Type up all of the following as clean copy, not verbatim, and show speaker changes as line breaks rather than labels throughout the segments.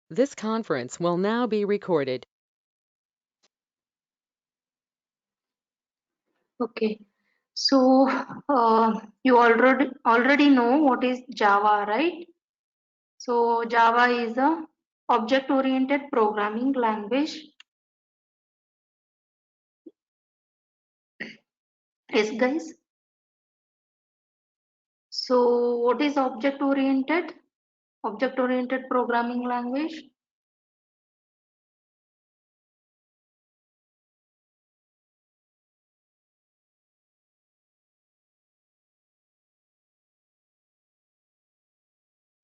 This conference will now be recorded.
Okay, so you already know what is Java, right? So Java is a object-oriented programming language. Yes, guys. So what is object-oriented? Object-oriented programming language.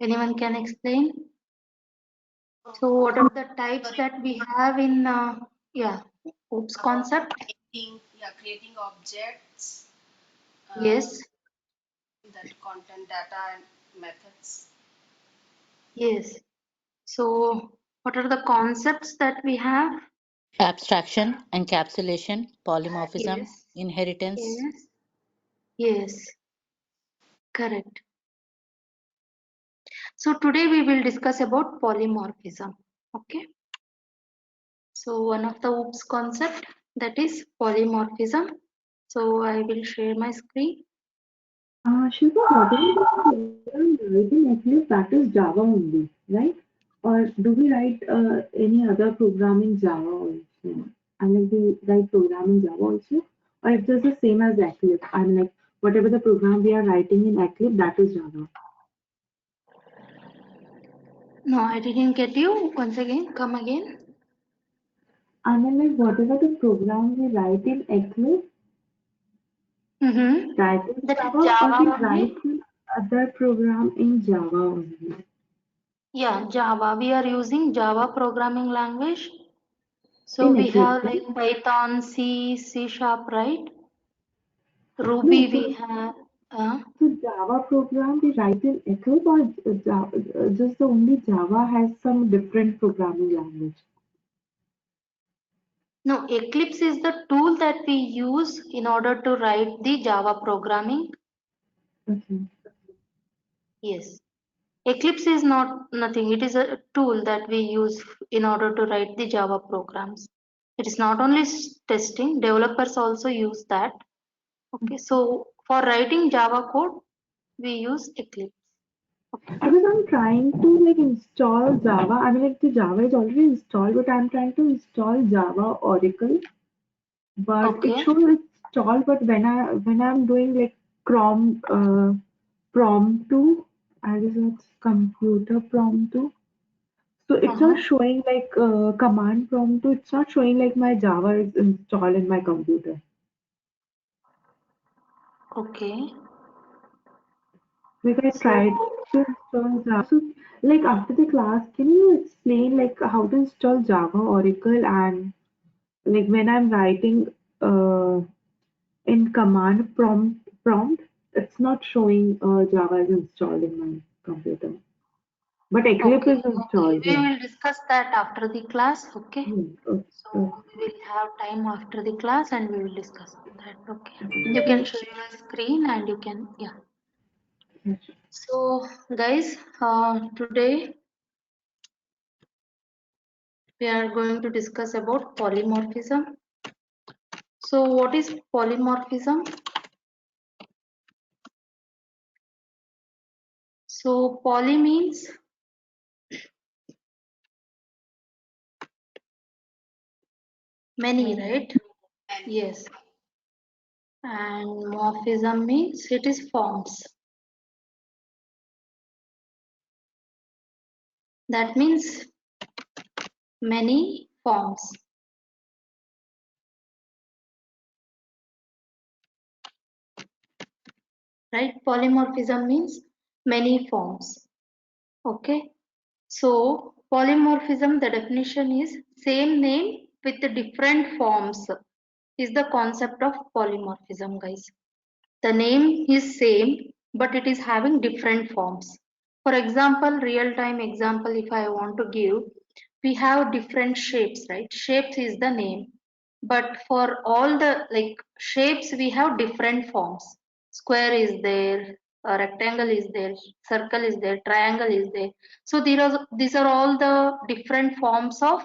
Anyone can explain? So what are the types that we have in OOPS concept?
Creating objects,
Yes,
that content data and methods.
yes. So what are the concepts that we have?
Abstraction, encapsulation, polymorphism,
Yes,
inheritance.
yes, yes, correct. So today we will discuss about polymorphism. Okay. So one of the OOPS concept, that is polymorphism. So I will share my screen.
Shiva, whatever the program written actually that is Java only, right? Or do we write any other program in Java also? I mean, do we write program in Java also? Or it's just the same as Eclipse? I mean, like, whatever the program we are writing in Eclipse, that is Java.
No, I didn't get you. Once again, come again.
I mean, like, whatever the program we write in Eclipse, that is
That is
Java, or we
Java
write
only.
other program in Java only?
Yeah, Java. We are using Java programming language. So
In
we
Eclipse,
have
right?
like Python, C, C sharp, right?
No,
Ruby
so
we have.
So Java program we write in Eclipse or just the only Java has some different programming language?
No, Eclipse is the tool that we use in order to write the Java programming.
Okay.
Yes. Eclipse is not nothing. It is a tool that we use in order to write the Java programs. It is not only testing, developers also use that. Okay, so for writing Java code, we use Eclipse. Okay.
Because I'm trying to like install Java. I mean like the Java is already installed, but I'm trying to install Java Oracle. But it
Okay.
shows it's installed, but when I'm doing like Chrome prompt to, I guess it's computer prompt to. So it's not
Uh-huh.
showing like command prompt to. It's not showing like my Java is installed in my computer.
Okay.
Like I
So
tried to install Java. So like after the class, can you explain like how to install Java Oracle and like when I'm writing in command prompt, it's not showing Java is installed in my computer. But Eclipse
okay,
is installed,
we
yeah.
will discuss that after the class. Okay.
Hmm, okay,
So we will have time after the class and we will discuss that. Okay. You can
okay.
share your screen and you can, yeah.
Yeah, sure.
So guys, today we are going to discuss about polymorphism. So what is polymorphism? So poly means many,
Many.
right? Yes. And morphism means it is forms. That means many forms, right? Polymorphism means many forms. Okay. So polymorphism, the definition is same name with the different forms is the concept of polymorphism, guys. The name is same, but it is having different forms. For example, real-time example, if I want to give, we have different shapes, right? Shapes is the name, but for all the like shapes, we have different forms. Square is there, a rectangle is there, circle is there, triangle is there. So these are all the different forms of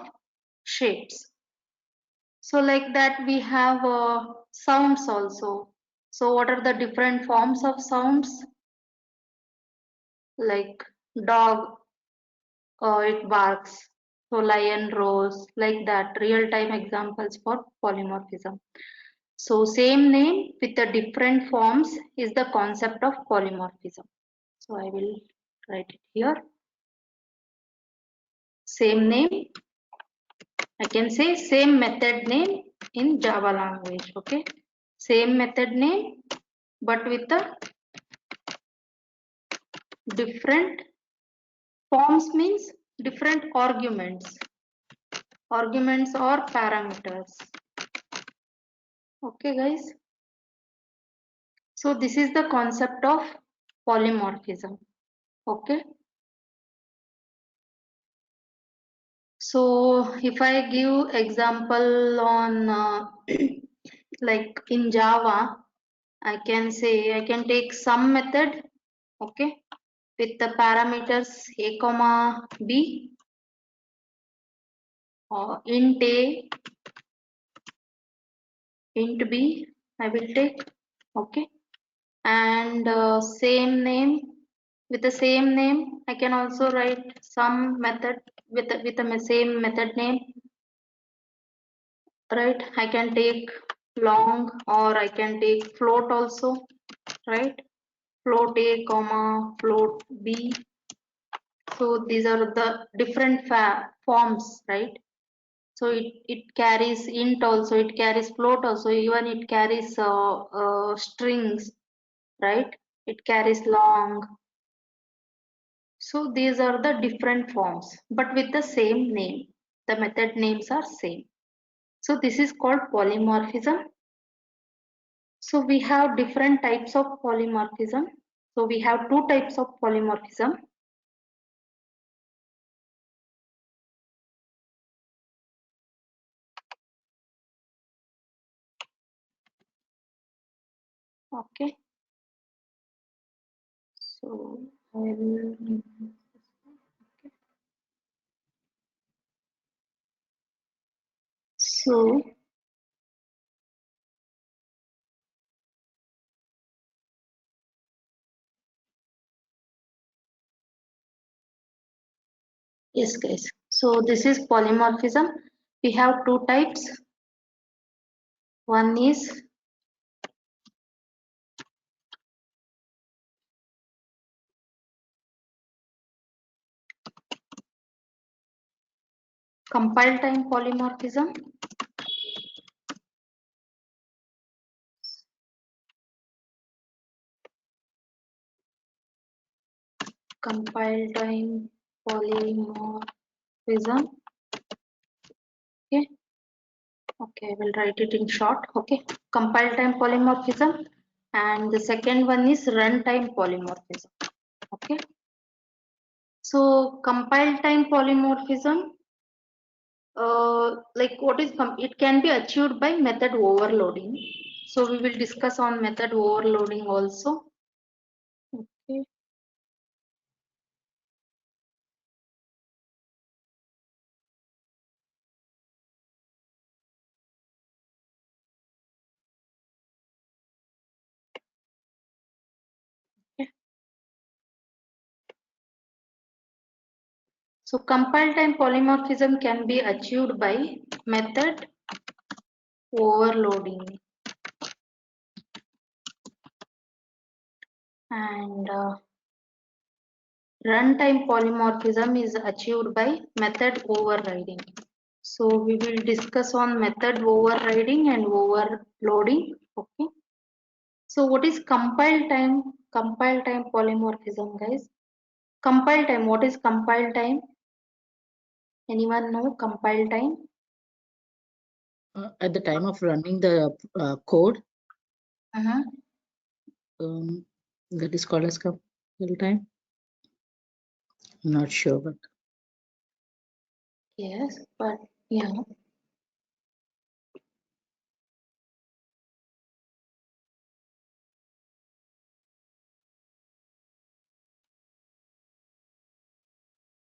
shapes. So like that we have sounds also. So what are the different forms of sounds? Like dog, it barks. So lion roars, like that. Real time examples for polymorphism. So same name with the different forms is the concept of polymorphism. So I will write it here. Same name, I can say same method name in Java language. Okay, same method name but with the different forms, means different arguments or parameters. Okay guys, so this is the concept of polymorphism. Okay, so if I give example on like in Java, I can say I can take some method, okay, with the parameters a comma b, or int a, int b I will take, okay, and same name, with the same name I can also write some method with the same method name, right? I can take long or I can take float also, right? Float a comma float b. So these are the different forms, right? So it carries int also, it carries float also, even it carries strings, right? It carries long. So these are the different forms but with the same name. The method names are same. So this is called polymorphism. So we have different types of polymorphism. So we have two types of polymorphism. Okay. So I will. So yes guys. So this is polymorphism. We have two types. One is compile time polymorphism. Compile time polymorphism. Okay. Okay, I will write it in short. Okay. Compile time polymorphism. And the second one is runtime polymorphism. Okay. So compile time polymorphism, like what is it can be achieved by method overloading. So we will discuss on method overloading also. Okay. So compile time polymorphism can be achieved by method overloading, and runtime polymorphism is achieved by method overriding. So we will discuss on method overriding and overloading. Okay. So what is compile time? Compile time polymorphism, guys. Compile time. What is compile time? Anyone know compile time?
At the time of running the code,
Uh-huh.
that is called as compile time. I'm not sure, but
Yes, but yeah.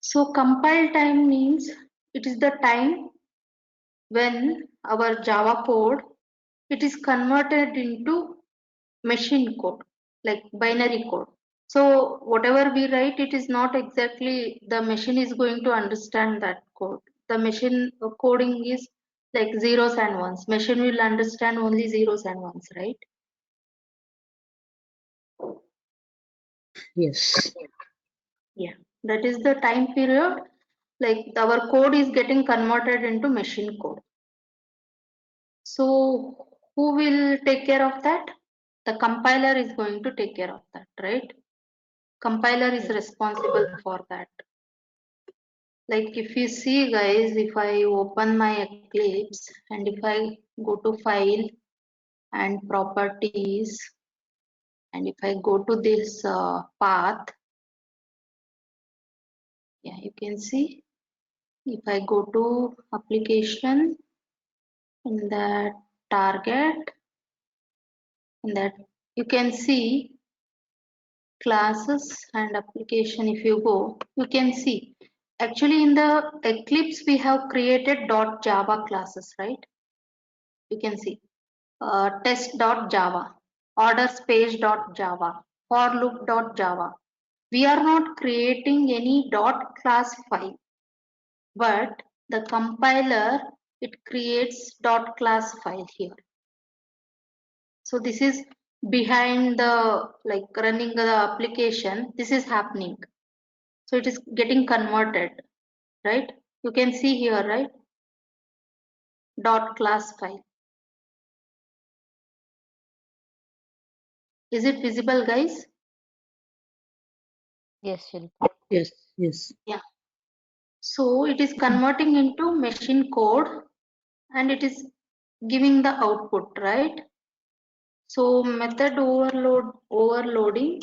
So compile time means it is the time when our Java code it is converted into machine code, like binary code. So whatever we write, it is not exactly the machine is going to understand that code. The machine coding is like zeros and ones. Machine will understand only zeros and ones, right?
Yes.
Yeah, that is the time period. Like our code is getting converted into machine code. So who will take care of that? The compiler is going to take care of that, right? Compiler is responsible for that. Like if you see guys, if I open my Eclipse and if I go to file and properties and if I go to this path, yeah, you can see if I go to application in that target, in that you can see classes and application. If you go, you can see actually in the Eclipse we have created .java classes, right? You can see test.java, order space.java, for loop.java. We are not creating any class file, but the compiler it creates class file here. So this is behind the like running the application. This is happening. So it is getting converted, right? You can see here, right? Class file. Is it visible, guys?
Yes, Shilpa.
Yes. Yes.
Yeah. So it is converting into machine code and it is giving the output, right? So method overloading,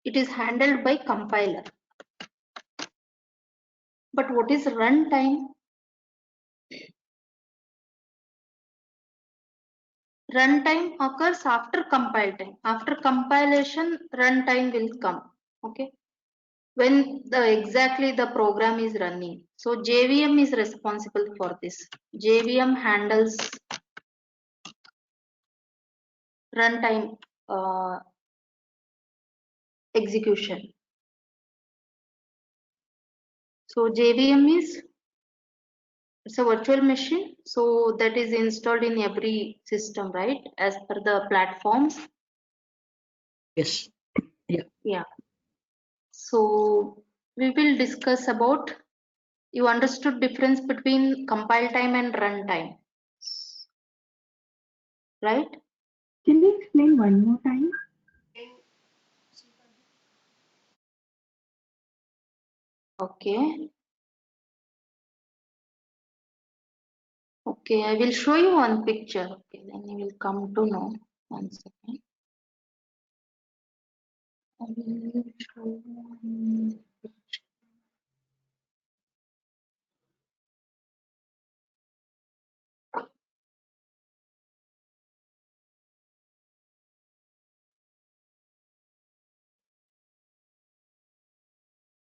it is handled by compiler. But what is runtime? Runtime occurs after compile time. After compilation, runtime will come. Okay. When exactly the program is running. So JVM is responsible for this. JVM handles runtime execution. So JVM is it's a virtual machine. So that is installed in every system, right? As per the platforms.
Yes. Yeah.
Yeah. So we will discuss about you understood difference between compile time and runtime, right?
Can you explain one more time?
Okay. Okay, I will show you one picture. Okay, then you will come to know. One second. I will show you.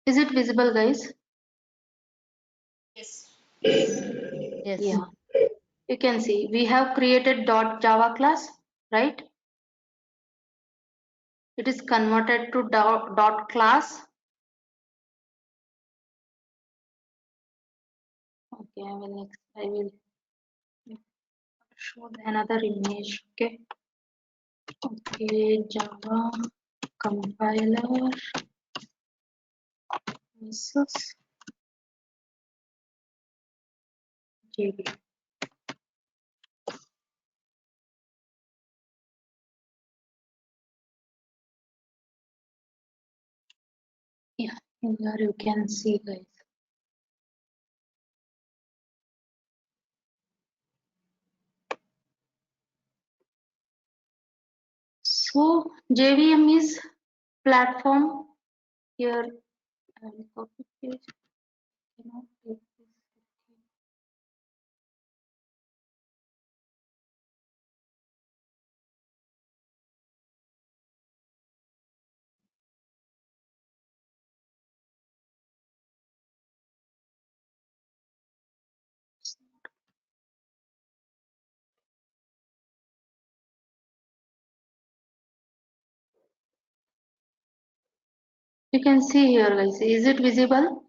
Is it visible, guys?
Yes.
Yes.
Yeah. You can see we have created .java class, right? It is converted to class. Okay, I will show another image. Okay. Okay, Java compiler versus JV. Yeah, here you can see, guys. So JVM is platform. Here I will copy paste. Cannot take this. You can see here guys, is it visible?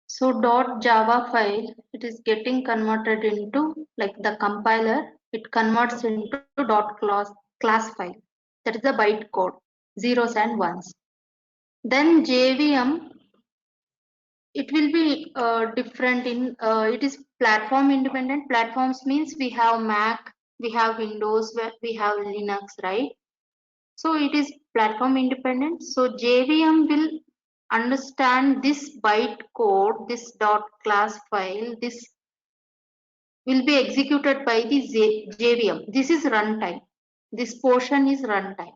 So .java file, it is getting converted into, like the compiler, it converts into class file. That is the byte code, zeros and ones. Then JVM, it will be different in, it is platform independent. Platforms means we have Mac, we have Windows, we have Linux, right? So it is platform independent. So JVM will understand this byte code, this .class file, this will be executed by the JVM. This is runtime. This portion is runtime.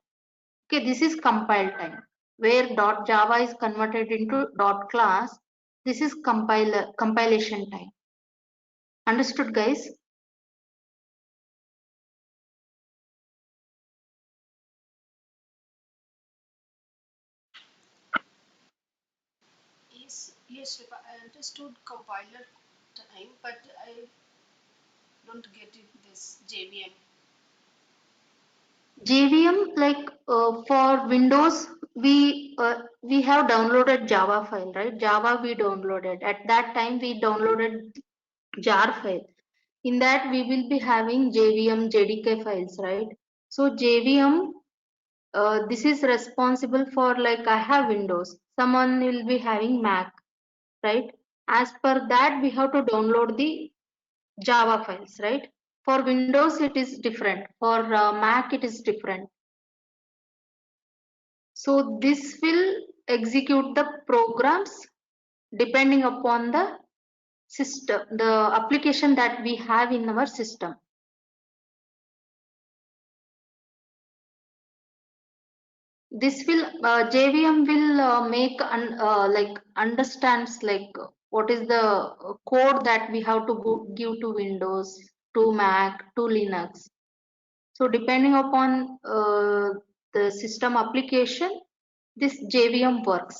Okay, this is compile time. Where .java is converted into .class, this is compilation time. Understood, guys?
Yes, Shreya, I understood compiler time, but I don't get it, this JVM.
JVM, like for Windows, we have downloaded Java file, right? Java we downloaded. At that time, we downloaded jar file. In that, we will be having JVM, JDK files, right? So JVM, this is responsible for, like I have Windows. Someone will be having Mac, right? As per that, we have to download the Java files, right? For Windows, it is different. For Mac, it is different. So this will execute the programs depending upon the system, the application that we have in our system. This will JVM will make like understands like what is the code that we have to give to Windows, to Mac, to Linux. So depending upon the system application, this JVM works.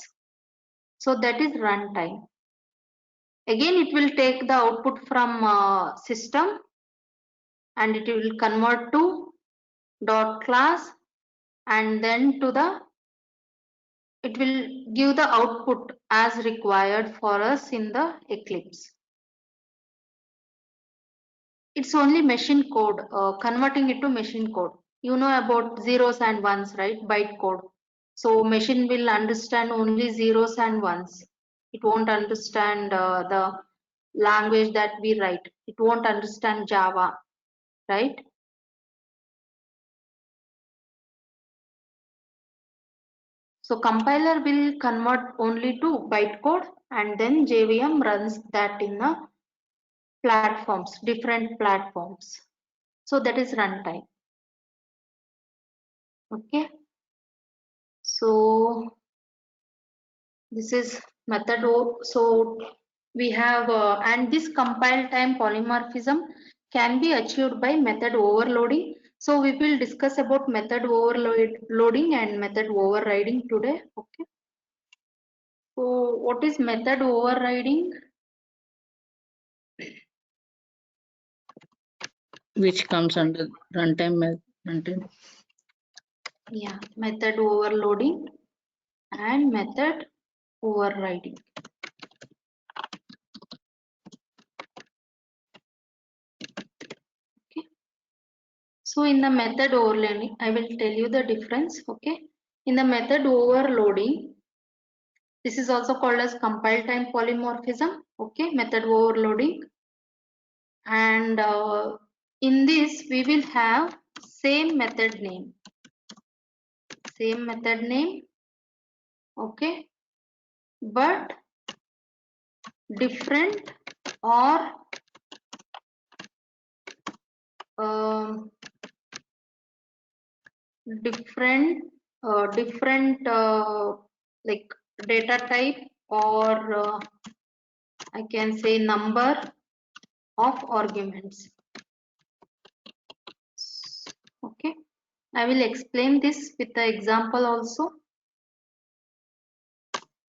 So that is runtime. Again, it will take the output from system and it will convert to .class and then to the, it will give the output as required for us in the Eclipse. It's only machine code, converting it to machine code. You know about zeros and ones, right? Byte code. So machine will understand only zeros and ones. It won't understand the language that we write. It won't understand Java, right? So compiler will convert only to bytecode and then JVM runs that in the platforms, different platforms. So that is runtime. Okay. So this is method O. So we have and this compile time polymorphism can be achieved by method overloading. So we will discuss about method overloading and method overriding today. Okay. So what is method overriding?
Which comes under runtime.
Yeah, method overloading and method overriding. Okay. So in the method overloading, I will tell you the difference. Okay. In the method overloading, this is also called as compile time polymorphism. Okay, method overloading. And in this, we will have same method name. Same method name. Okay. But different or um, different like data type or I can say number of arguments. Okay, I will explain this with the example also.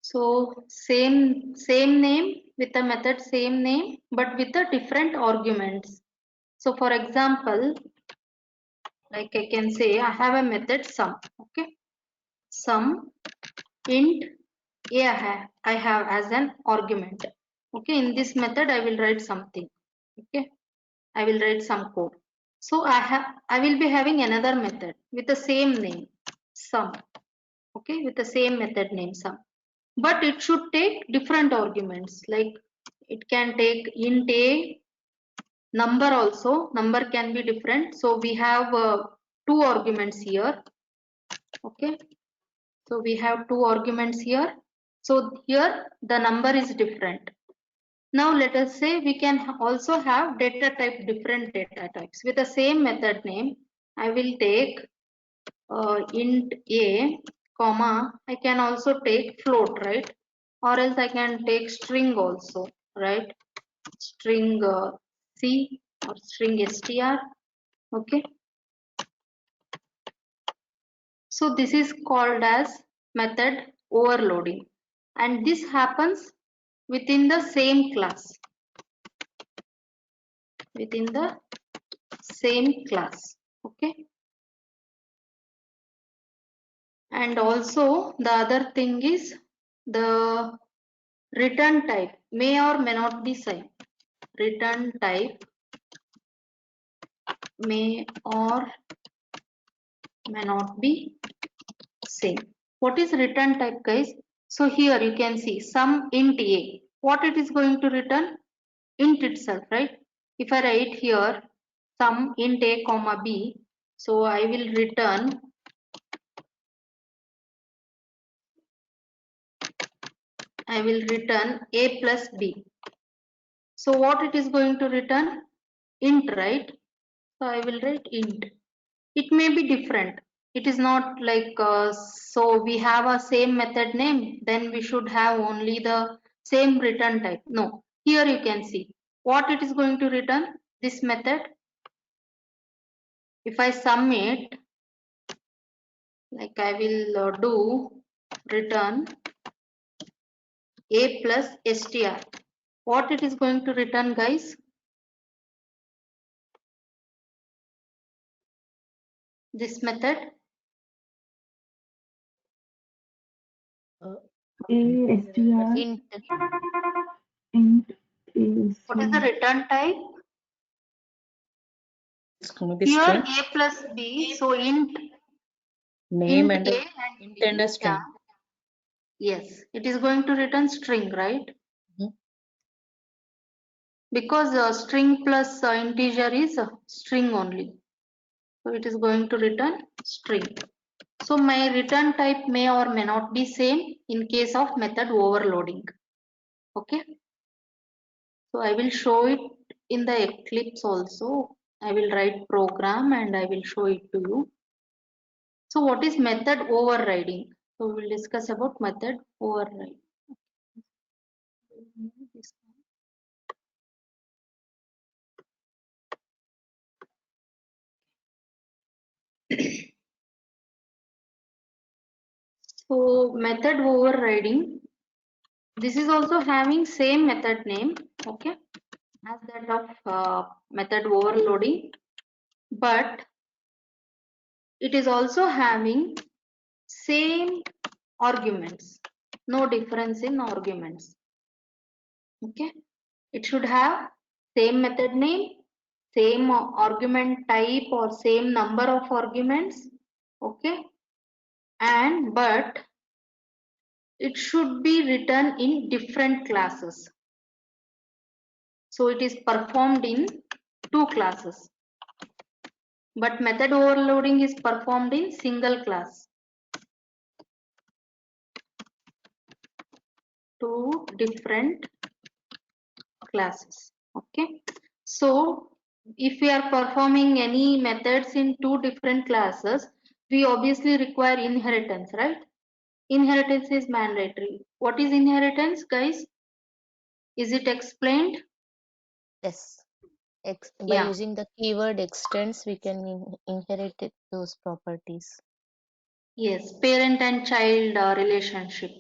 So same name with the method same name but with the different arguments. So for example, like I can say I have a method sum. Okay, sum int I have as an argument. Okay, in this method I will write something. Okay, I will write some code. So I will be having another method with the same name, sum. Okay, with the same method name sum, but it should take different arguments. Like it can take int a, number also. Number can be different. So we have two arguments here. Okay, so we have two arguments here. So here the number is different. Now let us say we can also have data type, different data types with the same method name. I will take int a, comma, I can also take float, right? Or else I can take string also, right? String c or string str. Okay, so this is called as method overloading, and this happens within the same class, within the same class. Okay, and also the other thing is the return type may or may not be same. Return type may or may not be same. What is return type, guys? So here you can see sum int a. What it is going to return? Int itself, right? If I write here sum int a comma b, so I will return a plus b. So what it is going to return? Int, right? So I will write int. It may be different. It is not like so we have a same method name, then we should have only the same return type. No, here you can see what it is going to return. This method, if I sum it, like I will do return a plus str. What it is going to return, guys? This method,
ASTR
Int.
int
what is the return type?
It's going to be
Here
string,
a plus b, so int
name and
a
a
and
int and
b.
a string.
Yes, it is going to return string, right?
Mhm.
Because string plus integer is string only. So it is going to return string. So my return type may or may not be same in case of method overloading. Okay. So I will show it in the Eclipse also. I will write program and I will show it to you. So what is method overriding? So we will discuss about method override. So method overriding, this is also having same method name, okay, as that of method overloading, but it is also having same arguments, no difference in arguments. Okay, it should have same method name, same argument type or same number of arguments. Okay, and but it should be written in different classes. So it is performed in two classes, but method overloading is performed in single class. Two different classes. Okay, so if we are performing any methods in two different classes, we obviously require inheritance, right? Inheritance is mandatory. What is inheritance, guys? Is it explained?
Yes. By
Yeah.
using the keyword extends, we can inherit those properties.
Yes, parent and child relationship,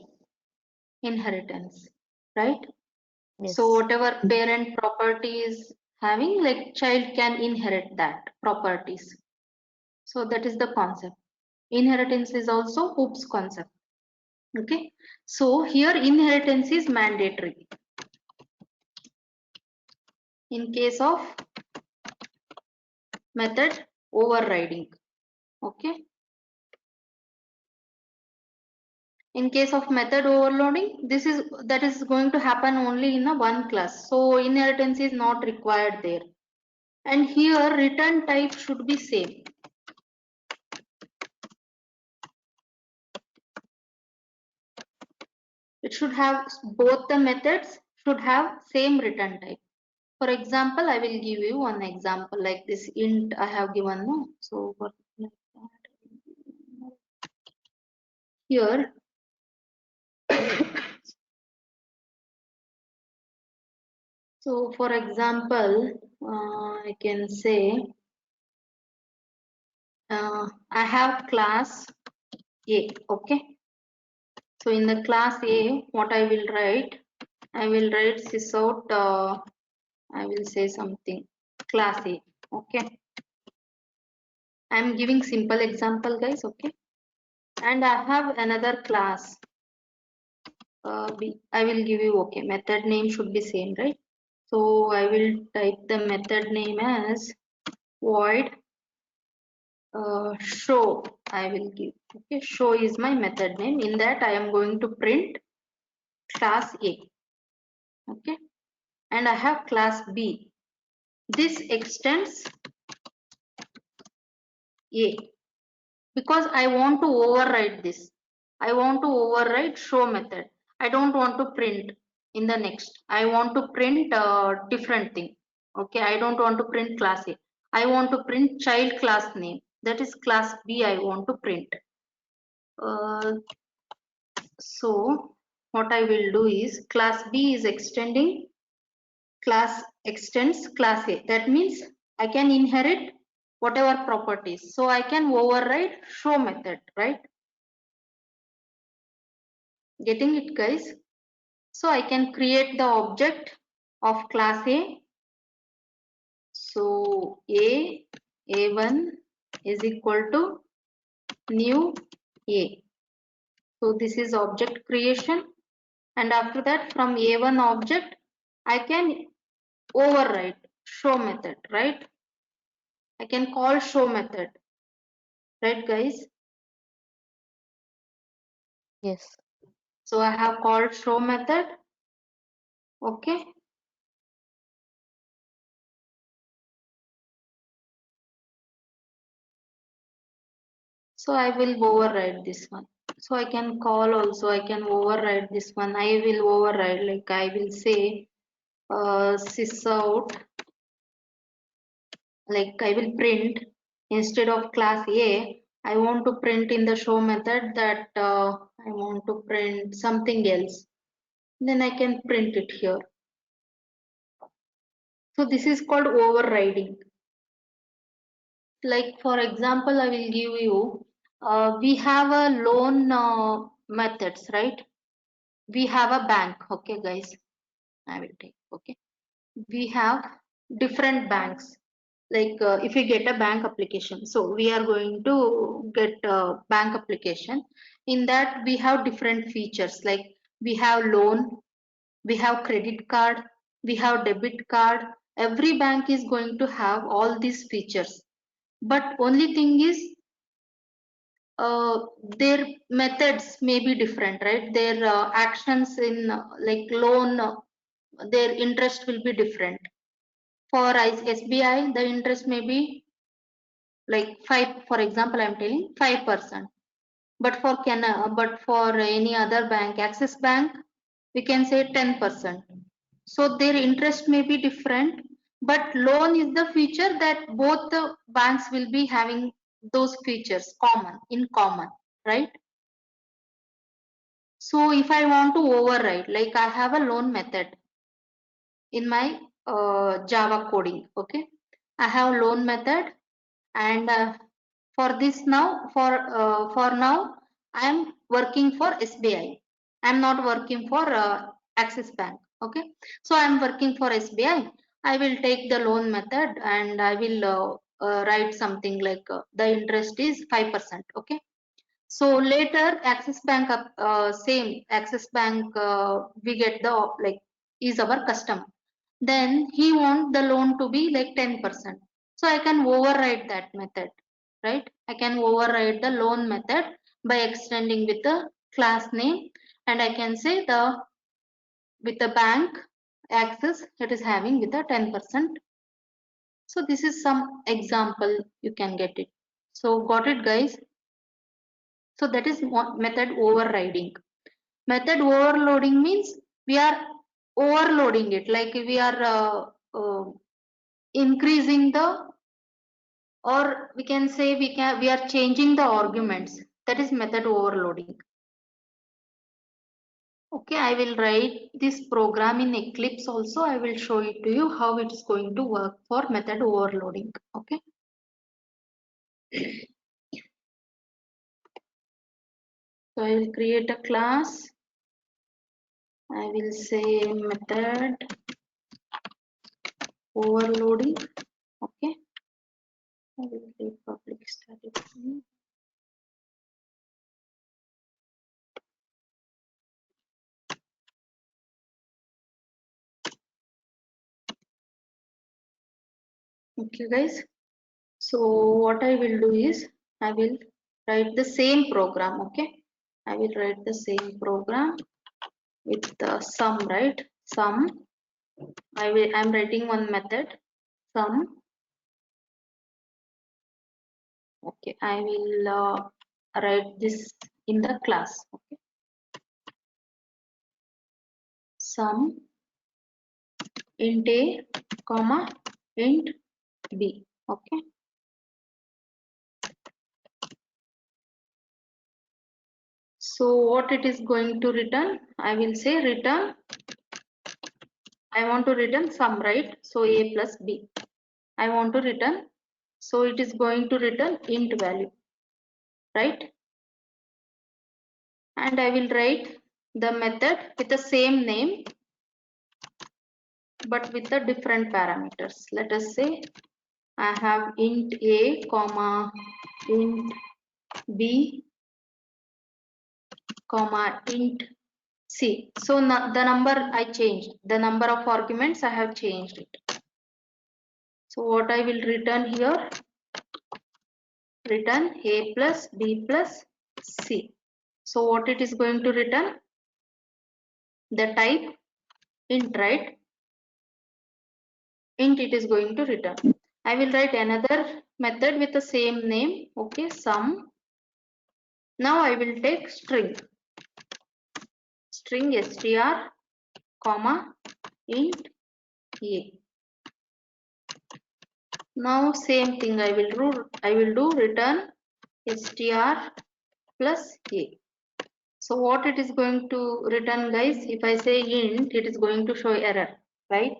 inheritance, right? So
Yes.
whatever parent property is having, like child can inherit that properties. So that is the concept. Inheritance is also OOPS concept. Okay, so here inheritance is mandatory in case of method overriding. Okay, in case of method overloading, that is going to happen only in a one class, so inheritance is not required there. And here return type should be same. It should have, both the methods should have same return type. For example, I will give you one example like this int I have given. No? So for like that. Here so for example, I can say I have class A. Okay. So in the class A, what I will write sysout. I will say something class A. Okay. I am giving simple example, guys. Okay. And I have another class B. I will give you, okay, method name should be same, right? So I will type the method name as void show. I will give, okay, show is my method name. In that I am going to print class A. Okay, and I have class B. This extends A because I want to override this. I want to override show method. I don't want to print in the next. I want to print a different thing. Okay, I don't want to print class A. I want to print child class name. That is class B I want to print. So what I will do is class B is extending, class extends class A. That means I can inherit whatever properties. So I can override show method, right? Getting it, guys? So I can create the object of class A. So A1 is equal to new A. So this is object creation, and after that from A1 object I can override show method, right? I can call show method, right, guys?
Yes.
So I have called show method. Okay, so I will override this one. So I can call also, I can override this one. I will override, like I will say sysout, like I will print instead of class A, I want to print in the show method that I want to print something else. Then I can print it here. So this is called overriding. Like for example, I will give you, we have a loan methods, right? We have a bank, okay, guys. I will take, okay. We have different banks. Like if we get a bank application, so we are going to get a bank application. In that we have different features, like we have loan, we have credit card, we have debit card. Every bank is going to have all these features, but only thing is their methods may be different, right? Their actions in like loan, their interest will be different. For SBI, the interest may be like 5, for example, I'm telling 5%. But for any other bank, Axis Bank, we can say 10%. So their interest may be different, but loan is the feature that both the banks will be having those features in common, right? So if I want to override, like I have a loan method in my Java coding, okay? I have loan method, and for this now, for now, I am working for SBI. I am not working for Axis Bank, okay? So I am working for SBI. I will take the loan method and I will write something like the interest is 5%, okay? So later Axis Bank same Axis Bank we get the like is our customer. Then he want the loan to be like 10%. So I can override that method, right? I can override the loan method by extending with the class name, and I can say the with the bank Axis it is having with the 10%. So this is some example you can get it. So got it guys? So that is method overriding. Method overloading means we are overloading it, like we are increasing the, or we can say we are changing the arguments. That is method overloading. Okay, I will write this program in Eclipse also. I will show it to you how it is going to work for method overloading. Okay. So I will create a class. I will say method overloading. Okay. I will create public static. Okay guys, so what I will do is I will write the same program. Okay, I will write the same program with the sum, right? Sum. I'm writing one method sum. Okay, I will write this in the class. Okay, sum int a comma int b. Okay, so what it is going to return? I will say return. I want to return sum, right? So a plus b. I want to return, so it is going to return int value, right? And I will write the method with the same name but with the different parameters. Let us say I have int a comma int b comma int c. So the number I changed, the number of arguments I have changed it. So what I will return here, return a plus b plus c. So what it is going to return? The type int, right? Int it is going to return. I will write another method with the same name. Okay, sum. Now I will take string str comma int a. Now same thing I will do return str plus a. So what it is going to return guys? If I say int, it is going to show error, right?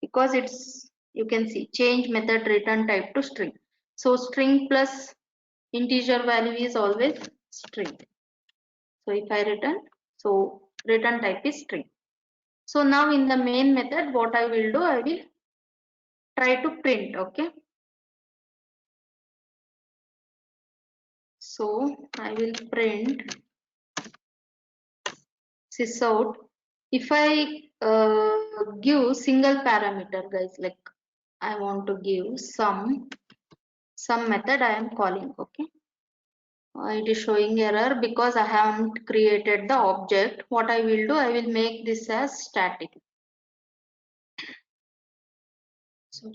Because it's, you can see, change method return type to string. So string plus integer value is always string. So if I return, so return type is string. So now in the main method, what I will do, I will try to print. Okay. So I will print sysout. If I give single parameter guys, like I want to give some method I am calling. Okay. It is showing error because I haven't created the object. What I will do, I will make this as static. So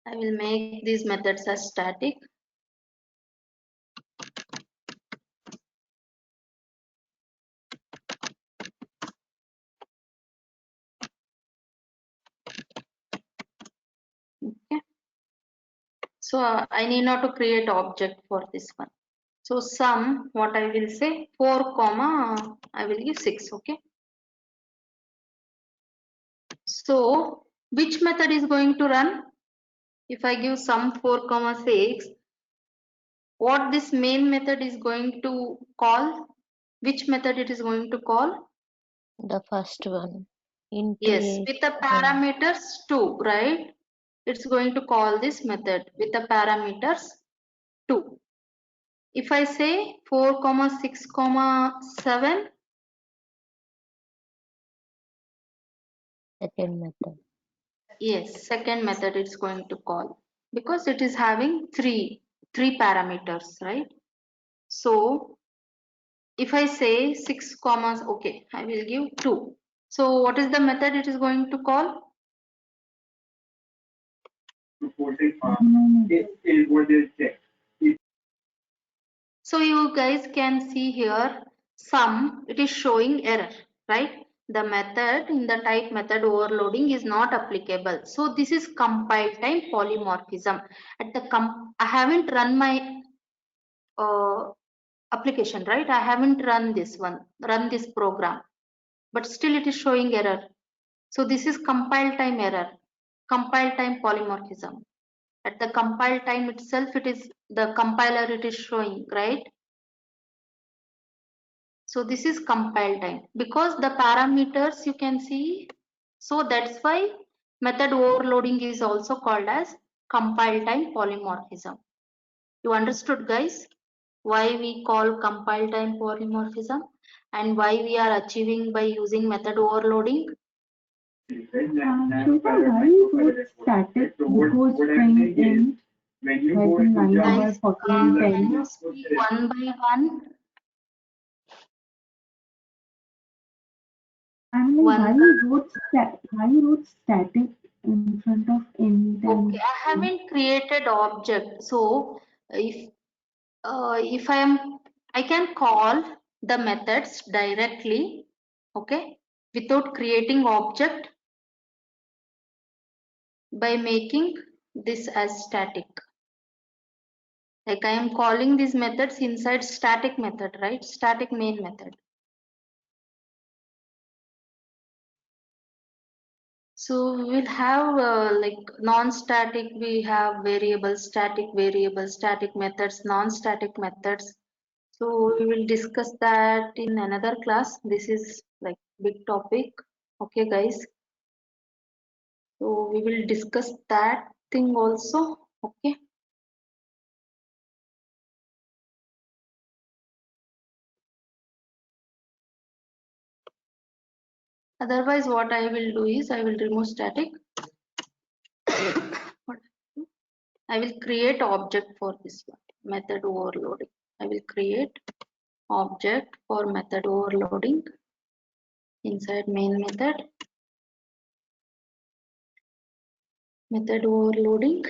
I will make these methods as static. Okay. So I need not to create object for this one. So sum, what I will say, 4 comma, I will give 6. Okay. So which method is going to run? If I give sum 4 comma 6, what this main method is going to call? Which method it is going to call?
The first one. Int
Yes,
a
with the
comma.
parameters 2, right? it's going to call this method with the parameters 2. If I say 4, 6, 7,
Second method.
yes, second method it's going to call because it is having three parameters, right? So if I say 6 commas, okay, I will give 2. So what is the method it is going to call? So you guys can see here sum, it is showing error, right? The method in the type method overloading is not applicable. So this is compile time polymorphism. At the I haven't run my application, right? I haven't run this program, but still it is showing error. So this is compile time error, compile time polymorphism. At the compile time itself, it is the compiler it is showing, right? So this is compile time because the parameters you can see. So that's why method overloading is also called as compile time polymorphism. You understood, guys, why we call compile time polymorphism and why we are achieving by using method overloading?
Shilpa, why you wrote static before string int, like in line number
Guys,
14,
can
10?
you speak one by one?
I'm like,
One.
why you wrote static in front of int
Okay,
and
I haven't created object. So if I can call the methods directly, okay, without creating object by making this as static. Like I am calling these methods inside static method, right? Static main method. So we will have like non-static, we have variables, static methods, non-static methods. So we will discuss that in another class. This is like big topic. Okay, guys. So we will discuss that thing also. Okay. Otherwise, what I will do is I will remove static. What I will create object for this one, method overloading. I will create object for method overloading inside main method. Method overloading.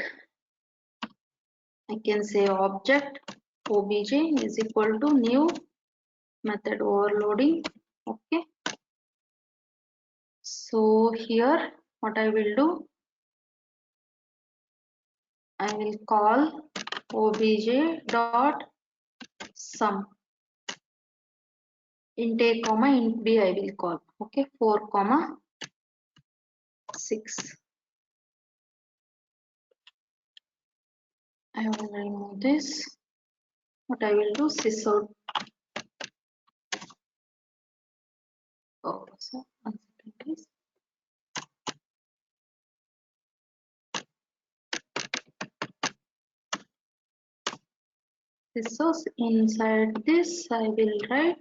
I can say object obj is equal to new method overloading. Okay. So here what I will do, I will call obj dot sum int a comma int b I will call. Okay, 4 comma 6. I will remove this. What I will do, sys out. Oh, so one second please. So inside this I will write.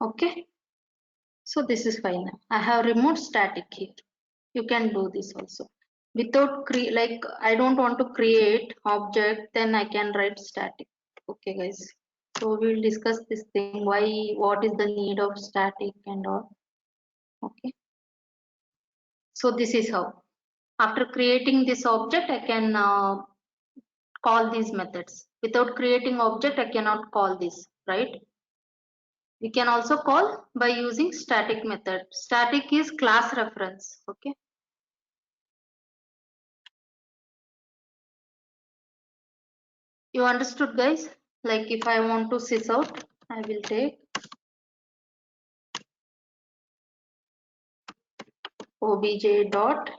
Okay. So this is fine. I have removed static here. You can do this also. Without like I don't want to create object, then I can write static. Okay, guys. So we'll discuss this thing. Why? What is the need of static and all? Okay. So this is how. After creating this object, I can call these methods. Without creating object, I cannot call this, right? We can also call by using static method. Static is class reference. Okay. You understood, guys? Like if I want to sys out, I will take obj dot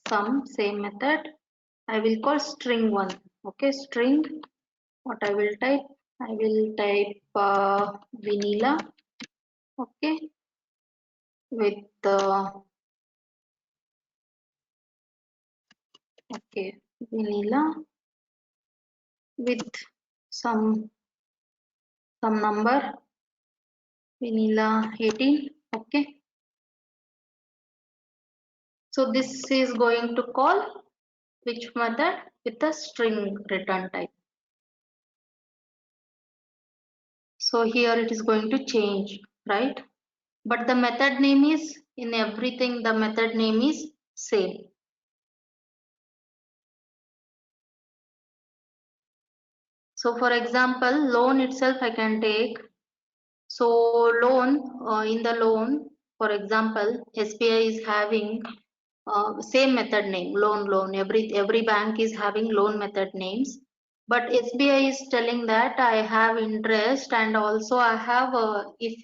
sum, same method. I will call string one. Okay, string. What I will type? I will type vanilla. Okay, with Okay, vanilla with some number, vanilla 18. Okay, so this is going to call which method? With a string return type. So here it is going to change, right? But the method name is, in everything the method name is same. So for example, loan itself I can take. So loan, in the loan, for example, SBI is having same method name, loan. Every bank is having loan method names. But SBI is telling that I have interest, and also I have, if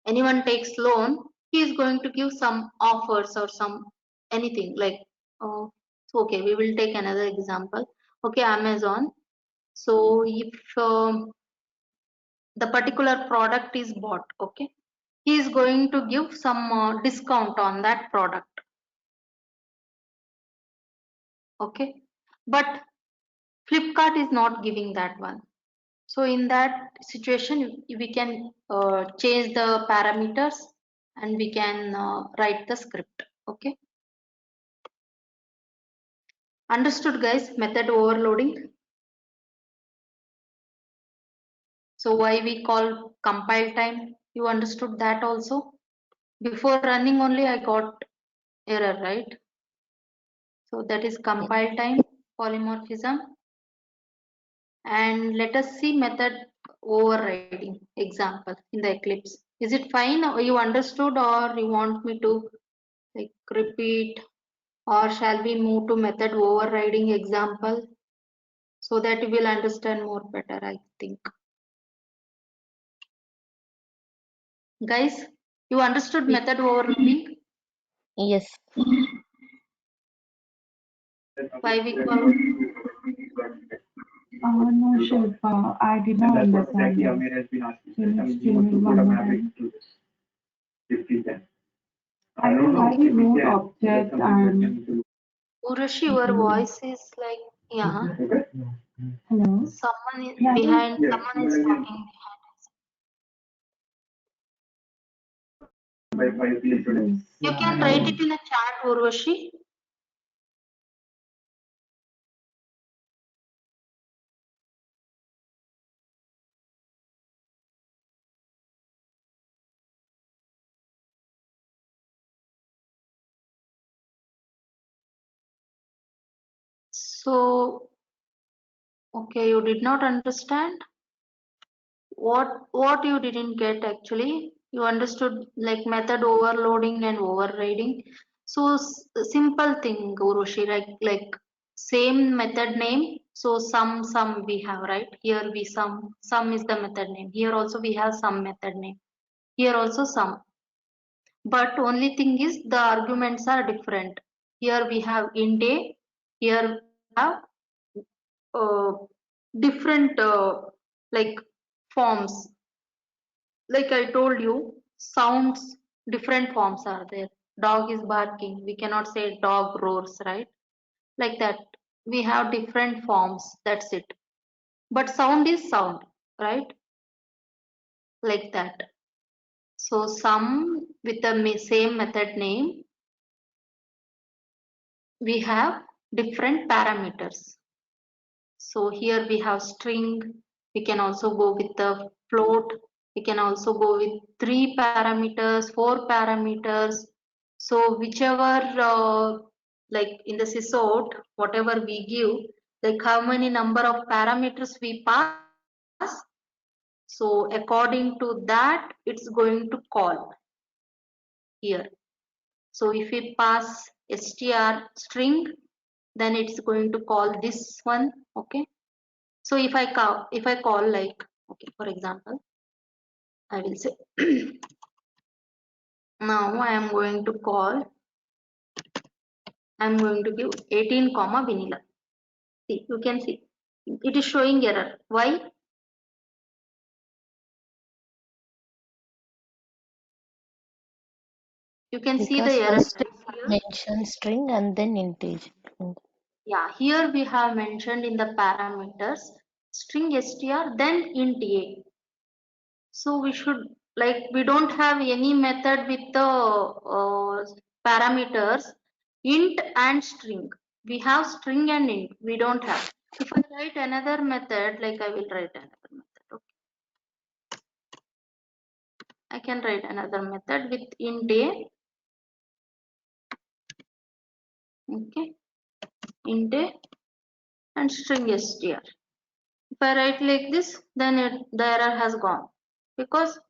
anyone takes loan, he is going to give some offers or some anything like, so okay, we will take another example. Okay, Amazon. So if the particular product is bought, okay, he is going to give some discount on that product. Okay, but Flipkart is not giving that one. So in that situation, we can change the parameters and we can write the script. Okay, understood guys, method overloading. So why we call compile time, you understood that also? Before running only I got error, right? So that is compile time, polymorphism. And let us see method overriding example in the Eclipse. Is it fine, or you understood, or you want me to like repeat, or shall we move to method overriding example so that you will understand more better? I think guys, you understood method overloading,
Yes.
why we call?
No, Shilpa, I did not understand that. Can you explain it one more time? I know why we wrote object and
Urushi, your voice is like, yeah,
hello.
someone is
Yeah,
behind, someone is talking behind. You can write it in a chat, Urvashi. So, okay, you did not understand what you didn't get actually. You understood like method overloading and overriding. So simple thing, Urushi, like same method name. So some we have, right? Here we some is the method name. Here also we have some method name. Here also some. But only thing is the arguments are different. Here we have int a. Here we have uh, different like forms. Like I told you, sounds, different forms are there. Dog is barking, we cannot say dog roars, right? Like that, we have different forms, that's it. But sound is sound, right? Like that. So some with the same method name, we have different parameters. So here we have string, we can also go with the float, we can also go with 3 parameters, 4 parameters. So whichever, like in the sysort, whatever we give, like how many number of parameters we pass, so according to that, it's going to call here. So if we pass str string, then it's going to call this one, okay? So if I call like, okay, for example, I will say now I am going to call, I am going to give 18 comma vanilla. See, you can see it is showing error. Why? You can see the
Because
error
first
right here.
mention string and then integer.
Yeah, here we have mentioned in the parameters string str then int a. So we should, like, we don't have any method with the parameters int and string. We have string and int. We don't have. If I write another method, like I will write another method. Okay. I can write another method with int a. Okay. Int a and string str. If I write like this, then the error has gone because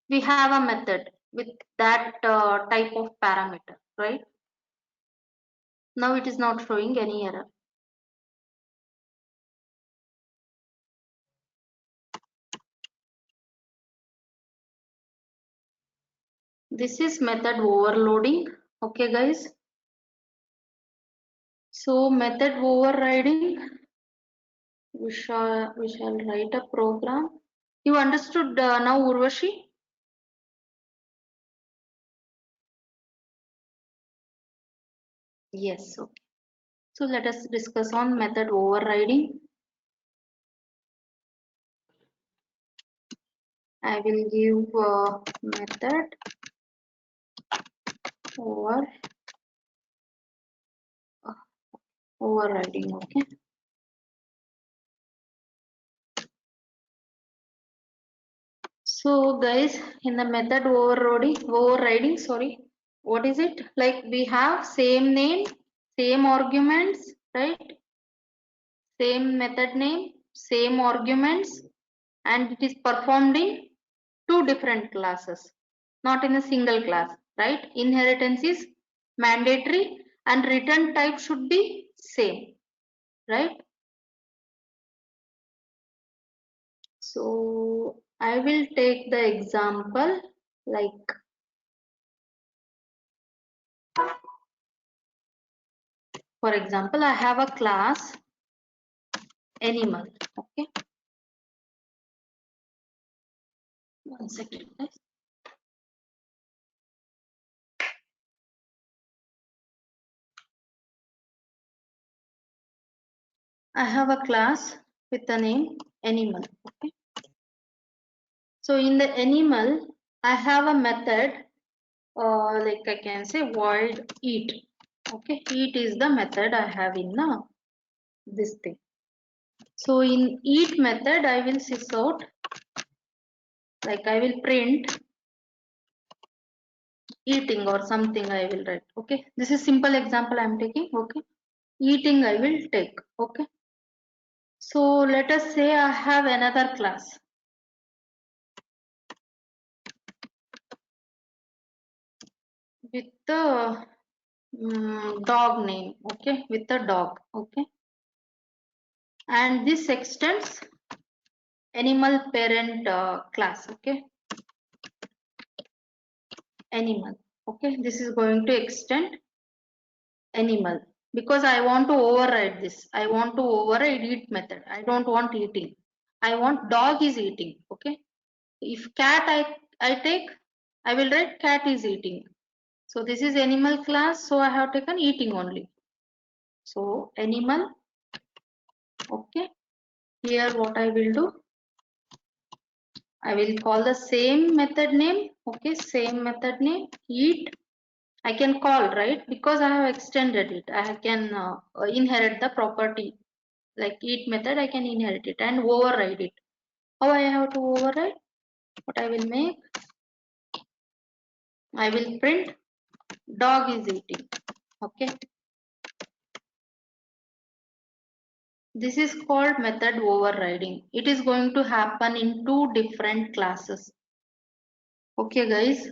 we have a method with that type of parameter, right? Now it is not showing any error. This is method overloading. Okay, guys. So method overriding, we shall write a program. You understood now, Urvashi? Yes. Okay. So let us discuss on method overriding. I will give method over overriding. Okay. So guys, in the method overriding, sorry, what is it? Like we have same name, same arguments, right? Same method name, same arguments, and it is performed in two different classes, not in a single class, right? Inheritance is mandatory and return type should be same, right? So I will take the example like, for example, I have a class animal. Okay, one second, guys. I have a class with the name animal. Okay, so in the animal, I have a method like I can say void eat. Okay, eat is the method I have in this thing. So in eat method, I will sys out, like I will print eating or something I will write. Okay, this is simple example I am taking. Okay, eating I will take. Okay, so let us say I have another class with the dog name. Okay, with the dog. Okay, and this extends animal parent class. Okay, animal. Okay, this is going to extend animal because I want to override this. I want to override eat method. I don't want eating. I want dog is eating. Okay, if cat I take, I will write cat is eating. So this is animal class, so I have taken eating only. So animal. Okay, here what I will do, I will call the same method name. Okay, same method name eat. I can call, right, because I have extended it. I can inherit the property like eat method. I can inherit it and override it. How I have to override? What I will make, I will print dog is eating. Okay, this is called method overriding. It is going to happen in two different classes. Okay guys,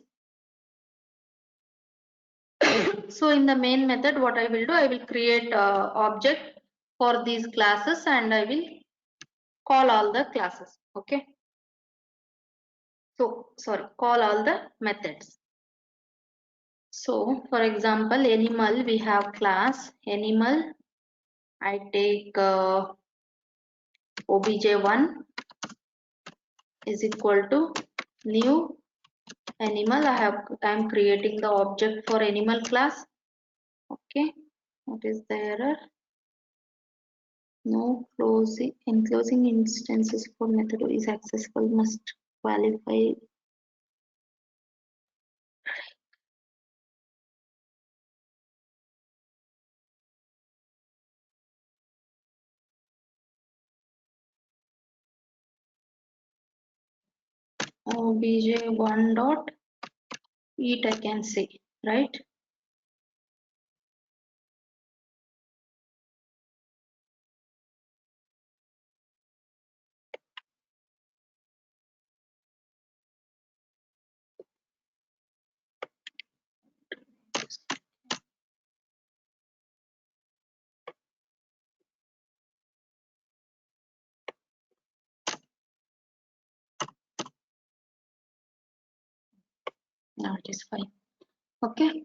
so in the main method what I will do, I will create a object for these classes and I will call all the classes. Okay, so sorry, call all the methods. So for example, animal, we have class animal. I take obj1 is equal to new animal. I am creating the object for animal class. Okay, what is the error? No closing enclosing instances for method is accessible must qualify bj1 dot eat I can say, right? Now it is fine. Okay.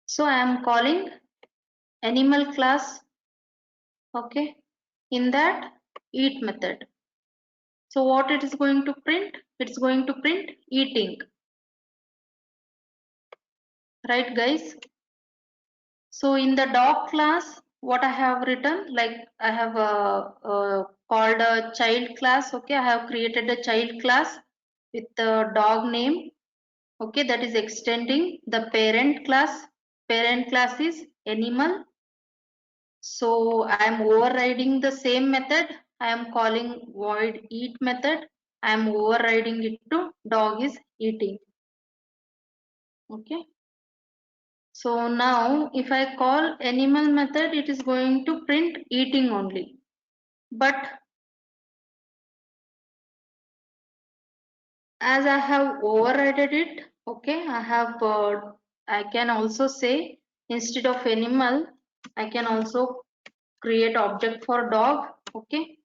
So I am calling animal class, okay, in that eat method. So what it is going to print? It's going to print eating, right guys? So in the dog class, what I have written, like I have called a child class, okay, I have created a child class with the dog name, okay, that is extending the parent class. Parent class is animal. So I am overriding the same method. I am calling void eat method. I am overriding it to dog is eating. Okay. So now if I call animal method, it is going to print eating only. But as I have overridden it, okay, I can also say instead of animal, I can also create object for dog, okay.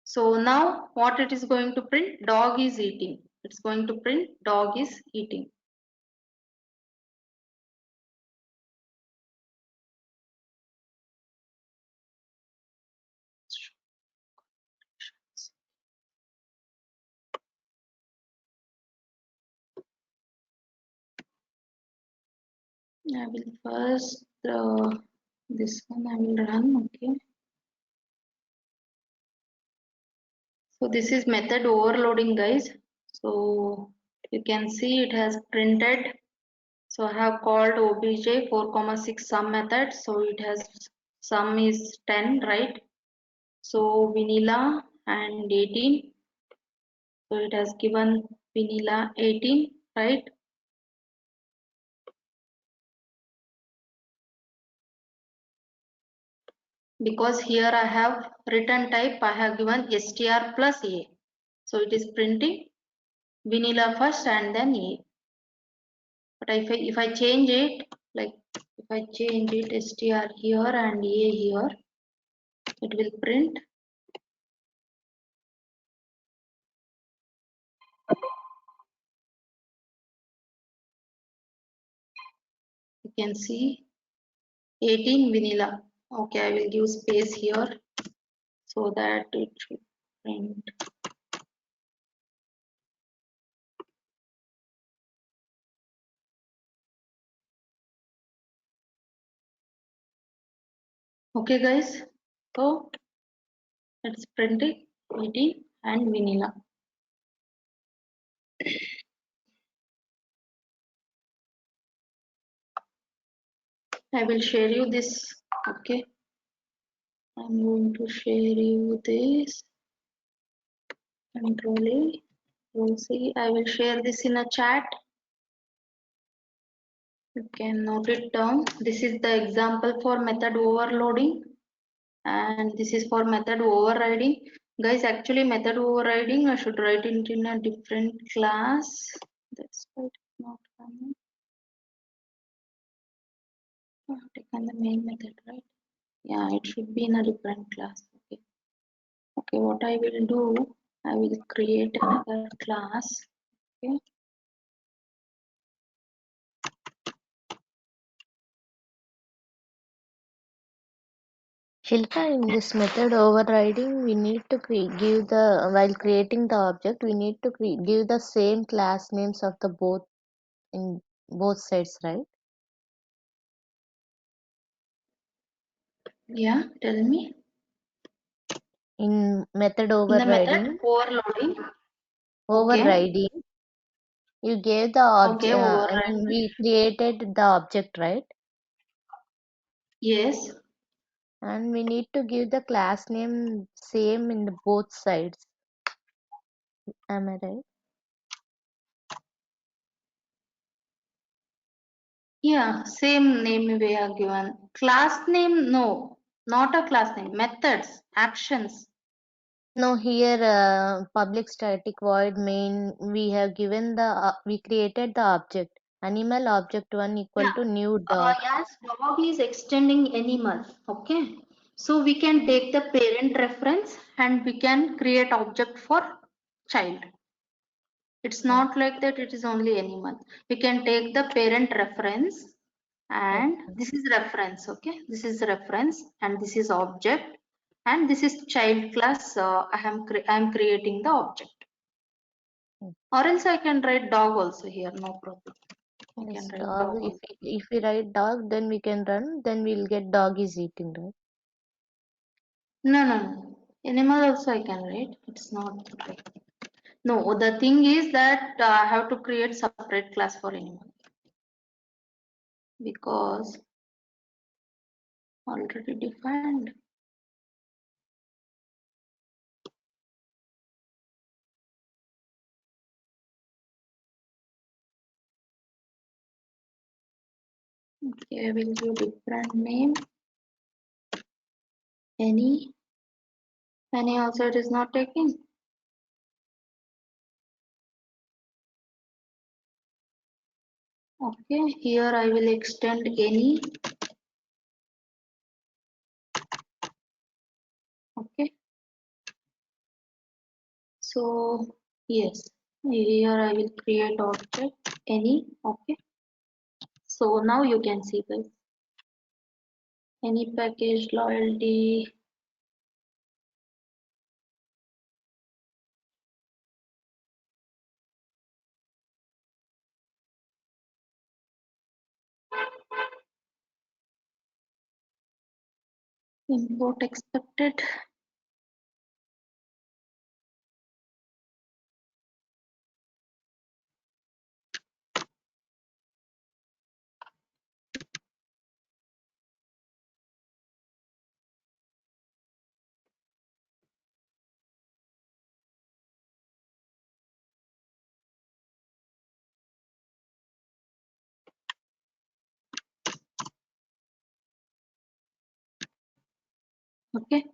So now what it is going to print? Dog is eating. It's going to print dog is eating. I will first this one I will run, okay. So this is method overloading guys. So you can see it has printed. So I have called obj 4,6 sum method. So it has sum is 10, right? So vanilla and 18. So it has given vanilla 18, right? Because here I have return type, I have given str plus a. So it is printing vanilla first and then a. But if I change it, like if I change it str here and a here, it will print you can see 18 vanilla. Okay, I will give space here so that it should print. Okay guys, so it's printing 18 and vanilla. I will share you this. Okay, I'm going to share you this. Control A. You'll see I will share this in a chat. You can note it down. This is the example for method overloading and this is for method overriding. Guys, actually method overriding I should write it in a different class. That's why it's not coming. I have taken the main method, right? Yeah, it should be in a different class. Okay. Okay, what I will do, I will create another class. Okay.
Shilpa, in this method overriding, we need to give the while creating the object, we need to give the same class names of the both in both sides, right?
Yeah, tell me.
In method
In the method
overriding,
overloading. Okay.
overriding, you gave the
Okay,
object, I mean,
overriding.
we created the object, right?
Yes.
And we need to give the class name same in the both sides. Am I right?
Yeah, same name we are given. Class name, no, not a class name. Methods, actions.
No, here public static void main, we have given the, we created the object. Animal object 1 equal
Yeah.
to new dog.
As dog is extending animal. Okay. So we can take the parent reference and we can create object for child. It's
Oh,
not like that it is only animal. We can take the parent reference and
okay.
this is reference. Okay. This is reference and this is object and this is child class. I am creating the object.
Mm.
Or else I can write dog also here. No problem. I can
Yes,
write
dog.
dog also.
If we write dog, then we can run. Then we'll get dog is eating, right?
No, no, no. Animal also I can write. It's not right. No, the thing is that I have to create separate class for animal because already defined. Okay, I will give different name. Any also it is not taking. Okay, here I will extend any. Okay, so yes, here I will create object any. Okay, so now you can see guys. Any package loyalty. Import expected. Okay,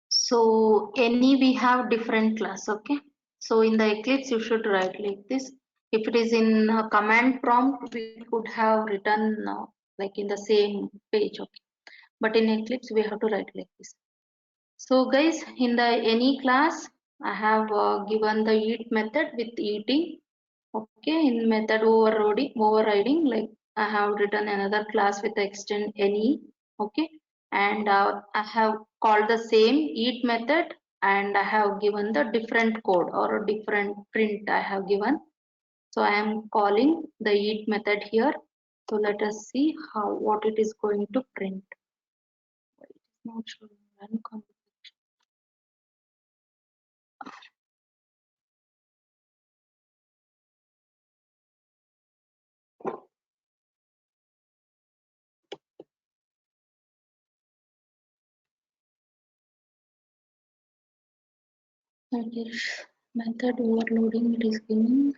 so any we have different class. Okay, so in the Eclipse you should write like this. If it is in a command prompt we could have written like in the same page. Okay, but in Eclipse we have to write like this. So guys, in the any class I have given the eat method with eating. Okay, in method overriding, like I have written another class with the extend any. Okay, and I have called the same eat method and I have given the different code or a different print I have given. So I am calling the eat method here. So let us see how what it is going to print. It is not showing run config. That is method overloading. It is giving.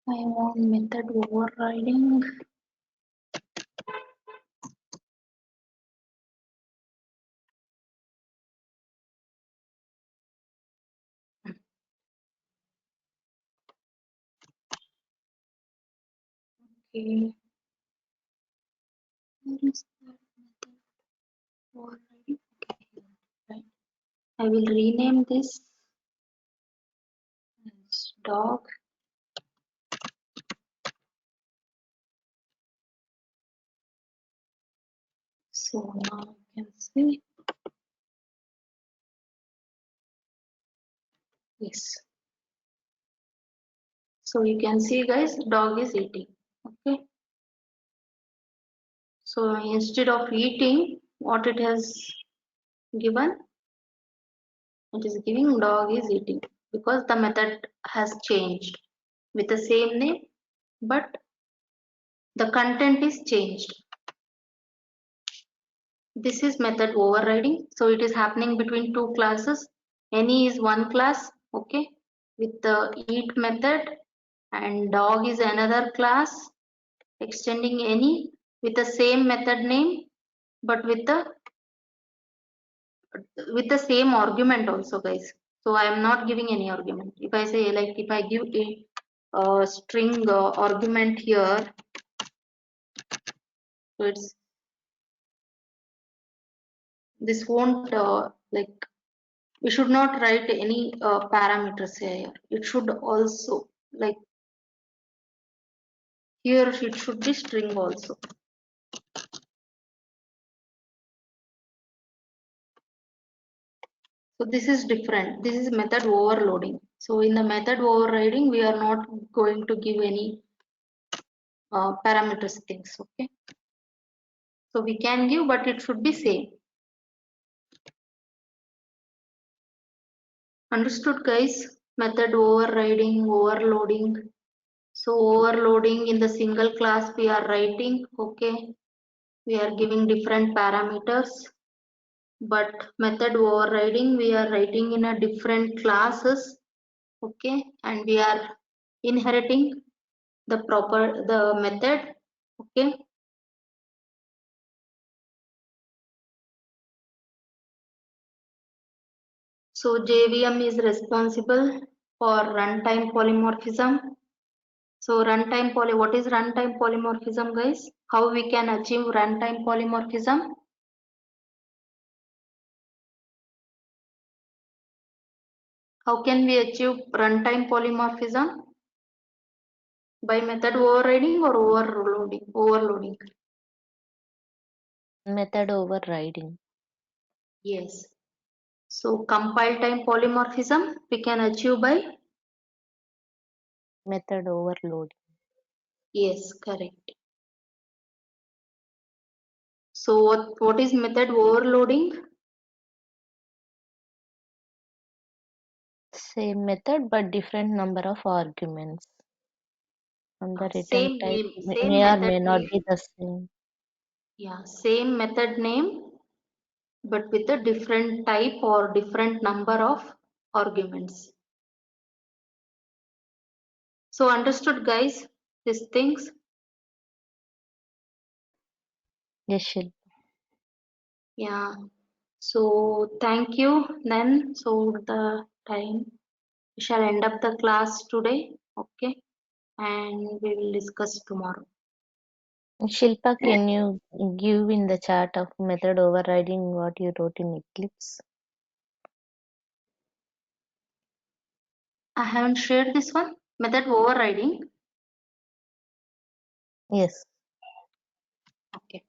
I want method overriding. Okay. Where is that method overriding? Okay, right. I will rename this as dog. So now you can see this. So you can see guys, dog is eating. Okay. So instead of eating, what it has given, it is giving dog is eating because the method has changed with the same name, but the content is changed. This is method overriding, so it is happening between two classes. Any is one class, okay, with the eat method, and dog is another class extending any with the same method name, but with the same argument also, guys. So I am not giving any argument. If I say, like, if I give a string argument here, so it's this won't like, we should not write any parameters here. It should also, like, here it should be string also. So this is different. This is method overloading. So in the method overriding, we are not going to give any parameters things. Okay. So we can give, but it should be same. Understood, guys? Method overriding, overloading. So overloading in the single class we are writing. Okay. We are giving different parameters. But method overriding we are writing in a different classes, okay, and we are inheriting the method, okay. So JVM is responsible for runtime polymorphism. So what is runtime polymorphism, guys? How we can achieve runtime polymorphism? How can we achieve runtime polymorphism? By method overriding or overloading?
Method overriding.
Yes. So compile time polymorphism we can achieve by,
Method overloading.
yes, correct. So what is method overloading?
Same method but different number of arguments. And the return
Same
type
name, same
may or
method
may not
name.
be the same.
Yeah, same method name, but with a different type or different number of arguments. So understood, guys, these things?
Yes, Shilpa.
Yeah. So thank you then. So the time, we shall end up the class today, okay, and we will discuss tomorrow.
Shilpa, can you give in the chat of method overriding what you wrote in Eclipse?
I haven't shared this one. Method overriding.
Yes.
Okay.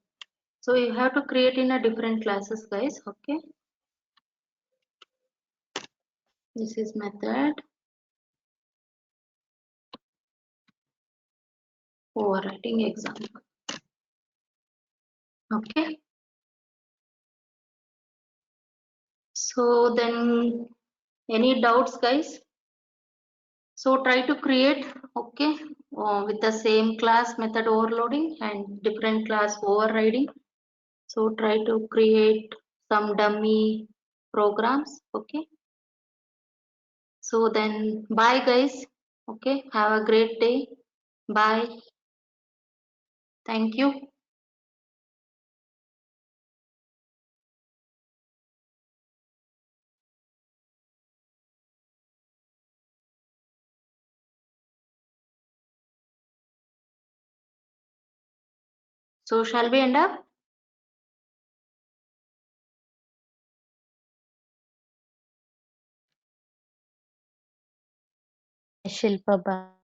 So you have to create in a different classes, guys. Okay. This is method overriding example. Okay. So then, any doubts, guys? So try to create, okay, with the same class method overloading and different class overriding. So try to create some dummy programs, okay. So then, bye, guys. Okay, have a great day. Bye. Thank you. So shall we end up?
Shilpa, bye.